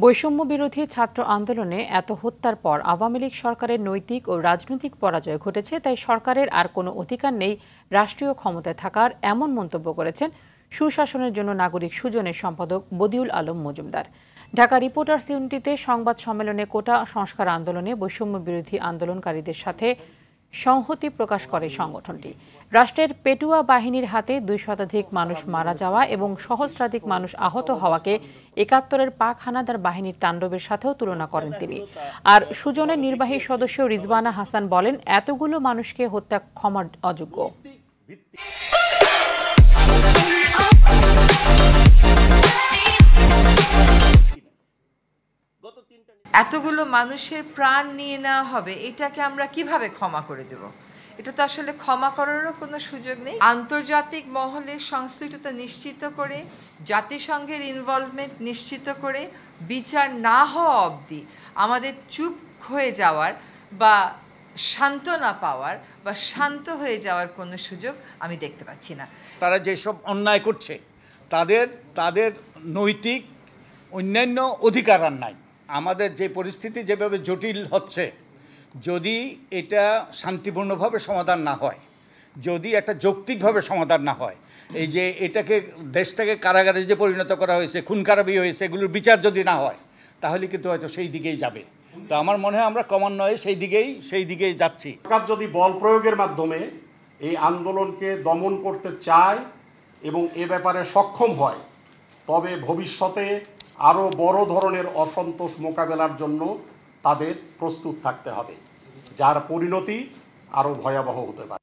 বৈষম্য বিরোধী ছাত্র আন্দোলনে এত হত্যার পর আওয়ামী লীগ সরকারের নৈতিক ও রাজনৈতিক পরাজয় ঘটেছে, তাই সরকারের আর কোনো অধিকার নেই রাষ্ট্রীয় ক্ষমতায় থাকার, এমন মন্তব্য করেছেন সুশাসনের জন্য নাগরিক সুজনের সম্পাদক বদিউল আলম মজুমদার। ঢাকা রিপোর্টার্স ইউনিটিতে সংবাদ সম্মেলনে কোটা সংস্কার আন্দোলনে বৈষম্য বিরোধী আন্দোলনকারীদের সাথে সংহতি প্রকাশ করে সংগঠনটি। রাষ্ট্রের পেটুয়া বাহিনীর হাতে ২ শতাধিক মানুষ মারা যাওয়া এবং সহস্রাধিক মানুষ আহত হওয়াকে ৭১-এর পাক হানাদার বাহিনীর তাণ্ডবের সাথেও তুলনা করেন তিনি। আর সুজনের নির্বাহী সদস্য রিজওয়ানা হাসান বলেন, এতগুলো মানুষকে হত্যা ক্ষমার অযোগ্য। এতগুলো মানুষের প্রাণ নিয়ে নেওয়া হবে, এটাকে আমরা কিভাবে ক্ষমা করে দেব? এটা তো আসলে ক্ষমা করারও কোনো সুযোগ নেই। আন্তর্জাতিক মহলের সংশ্লিষ্টতা নিশ্চিত করে, জাতিসংঘের ইনভলভমেন্ট নিশ্চিত করে, বিচার না হওয়া অবধি আমাদের চুপ হয়ে যাওয়ার বা শান্ত না পাওয়ার বা শান্ত হয়ে যাওয়ার কোনো সুযোগ আমি দেখতে পাচ্ছি না। তারা যেসব অন্যায় করছে তাদের নৈতিক অন্যান্য অধিকার আর নাই। আমাদের যে পরিস্থিতি যেভাবে জটিল হচ্ছে, যদি এটা শান্তিপূর্ণভাবে সমাধান না হয়, যদি একটা যৌক্তিকভাবে সমাধান না হয়, এই যে এটাকে দেশটাকে কারাগারে যে পরিণত করা হয়েছে, খুন খারাপি হয়েছে, এগুলোর বিচার যদি না হয়, তাহলে কিন্তু হয়তো সেই দিকেই যাবে। তো আমার মনে হয় আমরা ক্রমান্বয়ে সেই দিকেই যাচ্ছি। সরকার যদি বল প্রয়োগের মাধ্যমে এই আন্দোলনকে দমন করতে চায় এবং এ ব্যাপারে সক্ষম হয়, তবে ভবিষ্যতে আরও বড় ধরনের অসন্তোষ মোকাবেলার জন্য তাদের প্রস্তুত থাকতে হবে, যার পরিণতি আরও ভয়াবহ হতে পারে।